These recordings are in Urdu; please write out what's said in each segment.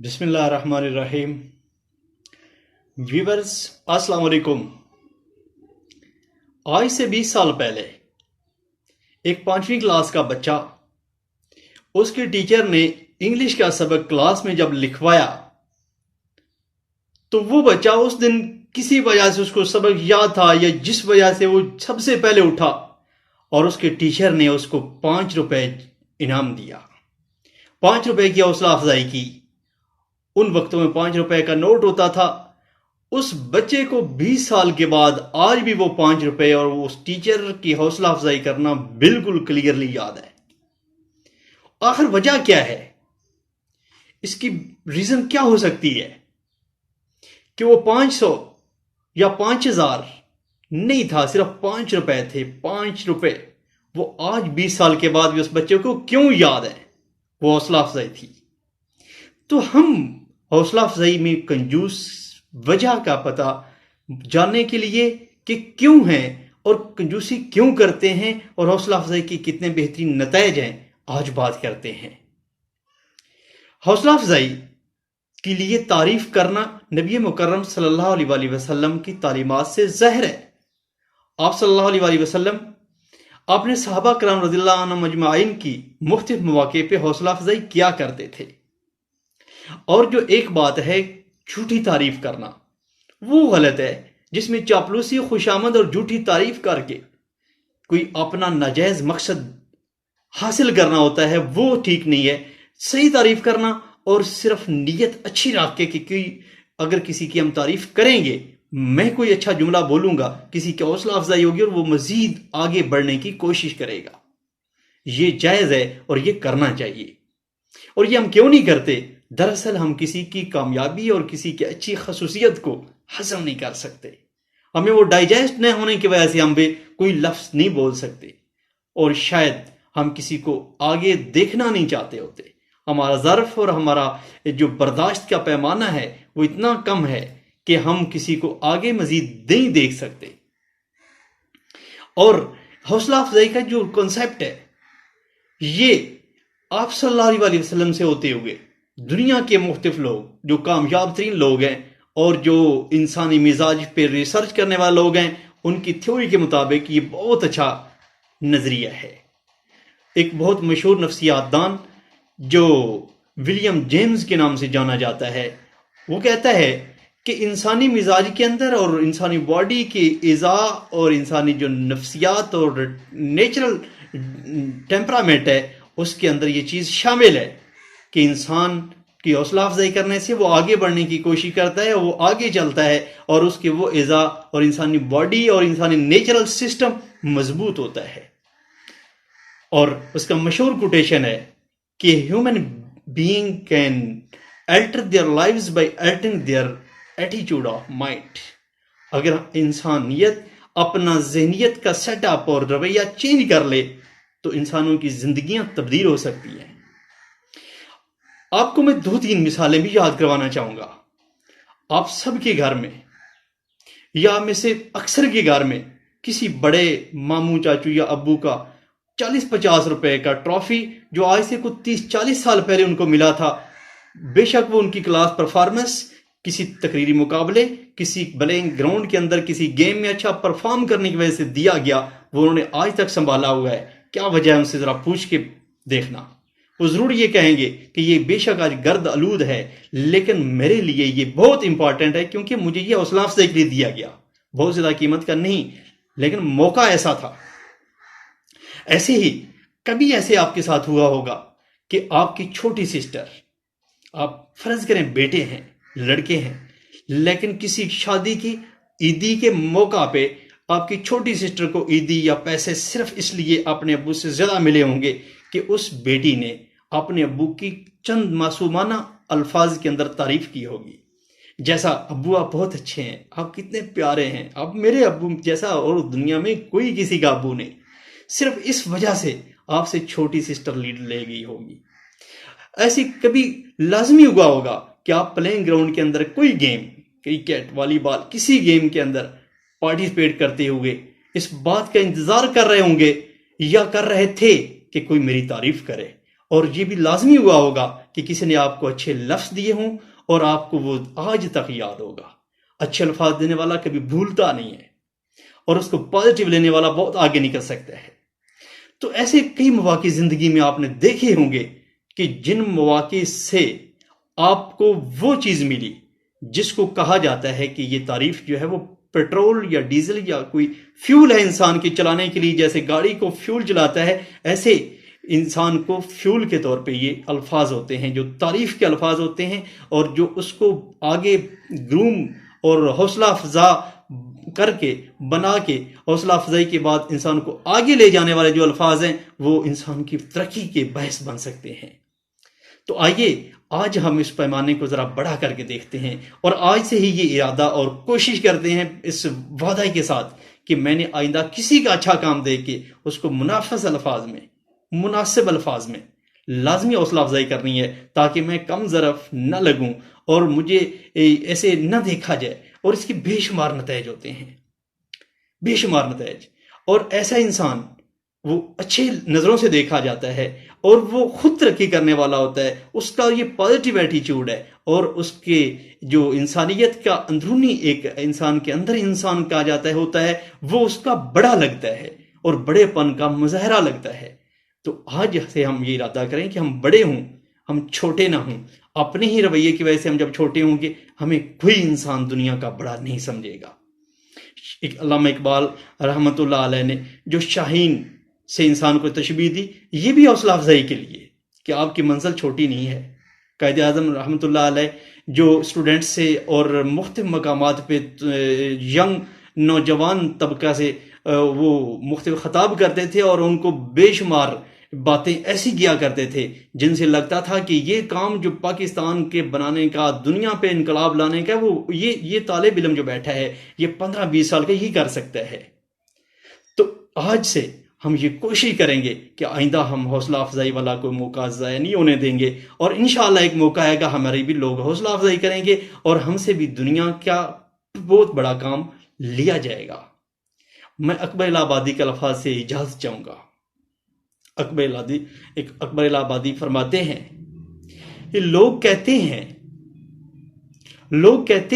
بسم اللہ الرحمن الرحیم. ویورز السلام علیکم. آج سے 20 سال پہلے ایک 5ویں کلاس کا بچہ، اس کے ٹیچر نے انگلش کا سبق کلاس میں جب لکھوایا تو وہ بچہ اس دن کسی وجہ سے اس کو سبق یاد تھا یا جس وجہ سے وہ سب سے پہلے اٹھا اور اس کے ٹیچر نے اس کو 5 روپے انعام دیا. 5 روپے کی حوصلہ افزائی کی. ان وقتوں میں 5 روپے کا نوٹ ہوتا تھا. اس بچے کو 20 سال کے بعد آج بھی وہ 5 روپے اور اس ٹیچر کی حوصلہ افزائی کرنا بالکل کلیئرلی یاد ہے. آخر وجہ کیا ہے؟ اس کی ریزن کیا ہو سکتی ہے کہ وہ 500 یا 5000 نہیں تھا، صرف 5 روپے تھے. 5 روپے وہ آج 20 سال کے بعد بھی اس بچے کو کیوں یاد ہے؟ وہ حوصلہ افزائی تھی. تو ہم حوصلہ افزائی میں کنجوس وجہ کا پتہ جاننے کے لیے کہ کیوں ہیں اور کنجوسی کیوں کرتے ہیں اور حوصلہ افزائی کے کتنے بہترین نتائج ہیں، آج بات کرتے ہیں. حوصلہ افزائی کے لیے تعریف کرنا نبی مکرم صلی اللہ علیہ وآلہ وسلم کی تعلیمات سے ظاہر ہے. آپ صلی اللہ علیہ وآلہ وسلم اپنے صحابہ کرام رضی اللہ عنہم مجمعین کی مختلف مواقع پہ حوصلہ افزائی کیا کرتے تھے. اور جو ایک بات ہے جھوٹی تعریف کرنا، وہ غلط ہے. جس میں چاپلوسی، خوشامد اور جھوٹی تعریف کر کے کوئی اپنا ناجائز مقصد حاصل کرنا ہوتا ہے، وہ ٹھیک نہیں ہے. صحیح تعریف کرنا اور صرف نیت اچھی رکھ کے کہ اگر کسی کی ہم تعریف کریں گے، میں کوئی اچھا جملہ بولوں گا، کسی کی حوصلہ افزائی ہوگی اور وہ مزید آگے بڑھنے کی کوشش کرے گا، یہ جائز ہے اور یہ کرنا چاہیے. اور یہ ہم کیوں نہیں کرتے؟ دراصل ہم کسی کی کامیابی اور کسی کی اچھی خصوصیت کو ہضم نہیں کر سکتے. ہمیں وہ ڈائجسٹ نہ ہونے کی وجہ سے ہم بھی کوئی لفظ نہیں بول سکتے، اور شاید ہم کسی کو آگے دیکھنا نہیں چاہتے ہوتے. ہمارا ظرف اور ہمارا جو برداشت کا پیمانہ ہے وہ اتنا کم ہے کہ ہم کسی کو آگے مزید نہیں دیکھ سکتے. اور حوصلہ افزائی کا جو کنسیپٹ ہے، یہ آپ صلی اللہ علیہ وآلہ وسلم سے ہوتے ہوئے دنیا کے مختلف لوگ جو کامیاب ترین لوگ ہیں اور جو انسانی مزاج پہ ریسرچ کرنے والے لوگ ہیں، ان کی تھیوری کے مطابق یہ بہت اچھا نظریہ ہے. ایک بہت مشہور نفسیات دان جو ولیم جیمز کے نام سے جانا جاتا ہے، وہ کہتا ہے کہ انسانی مزاج کے اندر اور انسانی باڈی کے اعضاء اور انسانی جو نفسیات اور نیچرل ٹیمپرامنٹ ہے، اس کے اندر یہ چیز شامل ہے کہ انسان کی حوصلہ افزائی کرنے سے وہ آگے بڑھنے کی کوشش کرتا ہے، وہ آگے چلتا ہے اور اس کے وہ اعضاء اور انسانی باڈی اور انسانی نیچرل سسٹم مضبوط ہوتا ہے. اور اس کا مشہور کوٹیشن ہے کہ human being can alter their lives by altering their attitude of mind. اگر انسانیت اپنا ذہنیت کا سیٹ اپ اور رویہ چینج کر لے تو انسانوں کی زندگیاں تبدیل ہو سکتی ہیں. آپ کو میں 2-3 مثالیں بھی یاد کروانا چاہوں گا. آپ سب کے گھر میں یا میں سے اکثر کے گھر میں کسی بڑے ماموں، چاچو یا ابو کا 40-50 روپے کا ٹرافی جو آج سے کچھ 30-40 سال پہلے ان کو ملا تھا، بے شک وہ ان کی کلاس پرفارمنس، کسی تقریری مقابلے، کسی پلینگ گراؤنڈ کے اندر کسی گیم میں اچھا پرفارم کرنے کی وجہ سے دیا گیا، وہ انہوں نے آج تک سنبھالا ہوا ہے. کیا وجہ ہے؟ ان سے ذرا پوچھ کے دیکھنا. وہ ضرور یہ کہیں گے کہ یہ بے شک آج گرد آلود ہے، لیکن میرے لیے یہ بہت امپورٹنٹ ہے کیونکہ مجھے یہ حوصلہ افزائی کے لیے دیا گیا. بہت زیادہ قیمت کا نہیں، لیکن موقع ایسا تھا. ایسے ہی کبھی ایسے آپ کے ساتھ ہوا ہوگا کہ آپ کی چھوٹی سسٹر، آپ فرض کریں بیٹے ہیں، لڑکے ہیں، لیکن کسی شادی کی عیدی کے موقع پہ آپ کی چھوٹی سسٹر کو عیدی یا پیسے صرف اس لیے اپنے ابو سے زیادہ ملے ہوں گے کہ اس بیٹی نے اپنے ابو کی چند معصومانہ الفاظ کے اندر تعریف کی ہوگی، جیسا ابو آپ بہت اچھے ہیں، آپ کتنے پیارے ہیں، آپ میرے ابو جیسا اور دنیا میں کوئی کسی کا ابو نہیں. صرف اس وجہ سے آپ سے چھوٹی سسٹر لیڈ لے گئی ہوگی. ایسی کبھی لازمی ہوا ہوگا کہ آپ پلینگ گراؤنڈ کے اندر کوئی گیم، کرکٹ، والی بال، کسی گیم کے اندر پارٹیسپیٹ کرتے ہوئے اس بات کا انتظار کر رہے ہوں گے یا کر رہے تھے کہ کوئی میری تعریف کرے. اور یہ بھی لازمی ہوا ہوگا کہ کسی نے آپ کو اچھے لفظ دیے ہوں اور آپ کو وہ آج تک یاد ہوگا۔ اچھے الفاظ دینے والا کبھی بھولتا نہیں ہے اور اس کو پازیٹیو لینے والا بہت آگے نکل سکتا ہے۔ تو ایسے کئی مواقع زندگی میں آپ نے دیکھے ہوں گے کہ جن مواقع سے آپ کو وہ چیز ملی جس کو کہا جاتا ہے کہ یہ تعریف جو ہے وہ پیٹرول یا ڈیزل یا کوئی فیول ہے انسان کے چلانے کے لیے، جیسے گاڑی کو فیول چلاتا ہے، ایسے انسان کو فیول کے طور پہ یہ الفاظ ہوتے ہیں جو تعریف کے الفاظ ہوتے ہیں، اور جو اس کو آگے گروم اور حوصلہ افزا کر کے بنا کے حوصلہ افزائی کے بعد انسان کو آگے لے جانے والے جو الفاظ ہیں وہ انسان کی ترقی کے باعث بن سکتے ہیں۔ تو آئیے آج ہم اس پیمانے کو ذرا بڑھا کر کے دیکھتے ہیں، اور آج سے ہی یہ ارادہ اور کوشش کرتے ہیں اس وعدہ کے ساتھ کہ میں نے آئندہ کسی کا اچھا کام دیکھ کے اس کو منافس الفاظ میں، مناسب الفاظ میں لازمی حوصلہ افزائی کرنی ہے، تاکہ میں کم ظرف نہ لگوں اور مجھے ایسے نہ دیکھا جائے۔ اور اس کی بے شمار نتائج ہوتے ہیں، بے شمار نتائج۔ اور ایسا انسان وہ اچھے نظروں سے دیکھا جاتا ہے اور وہ خود ترقی کرنے والا ہوتا ہے، اس کا یہ پازیٹیو ایٹیچیوڈ ہے، اور اس کے جو انسانیت کا اندرونی ایک انسان کے اندر انسان کہا جاتا ہے ہوتا ہے، وہ اس کا بڑا لگتا ہے اور بڑے پن کا مظاہرہ لگتا ہے۔ تو آج سے ہم یہ ارادہ کریں کہ ہم بڑے ہوں، ہم چھوٹے نہ ہوں۔ اپنے ہی رویے کی وجہ سے ہم جب چھوٹے ہوں گے ہمیں کوئی انسان دنیا کا بڑا نہیں سمجھے گا۔ علامہ اقبال رحمۃ اللہ علیہ نے جو شاہین سے انسان کو تشبیہ دی، یہ بھی حوصلہ افزائی کے لیے کہ آپ کی منزل چھوٹی نہیں ہے۔ قائد اعظم رحمۃ اللہ علیہ جو اسٹوڈنٹ سے اور مختلف مقامات پہ ینگ نوجوان طبقہ سے وہ مختلف خطاب کرتے تھے، اور ان کو بے شمار باتیں ایسی کیا کرتے تھے جن سے لگتا تھا کہ یہ کام جو پاکستان کے بنانے کا، دنیا پہ انقلاب لانے کا، وہ یہ طالب علم جو بیٹھا ہے یہ 15-20 سال کا ہی کر سکتا ہے۔ تو آج سے ہم یہ کوشش کریں گے کہ آئندہ ہم حوصلہ افزائی والا کوئی موقع ضائع نہیں ہونے دیں گے، اور انشاءاللہ ایک موقع آئے گا ہمارے بھی لوگ حوصلہ افزائی کریں گے اور ہم سے بھی دنیا کا بہت بڑا کام لیا جائے گا۔ میں اکبر الہ آبادی کے الفاظ سے اجازت چاہوں گا۔ اکبر الہ آبادی فرماتے ہیں کہ لوگ کہتے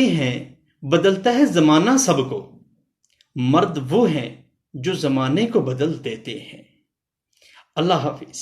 ہیں بدلتا ہے زمانہ سب کو، مرد وہ ہیں جو زمانے کو بدل دیتے ہیں۔ اللہ حافظ۔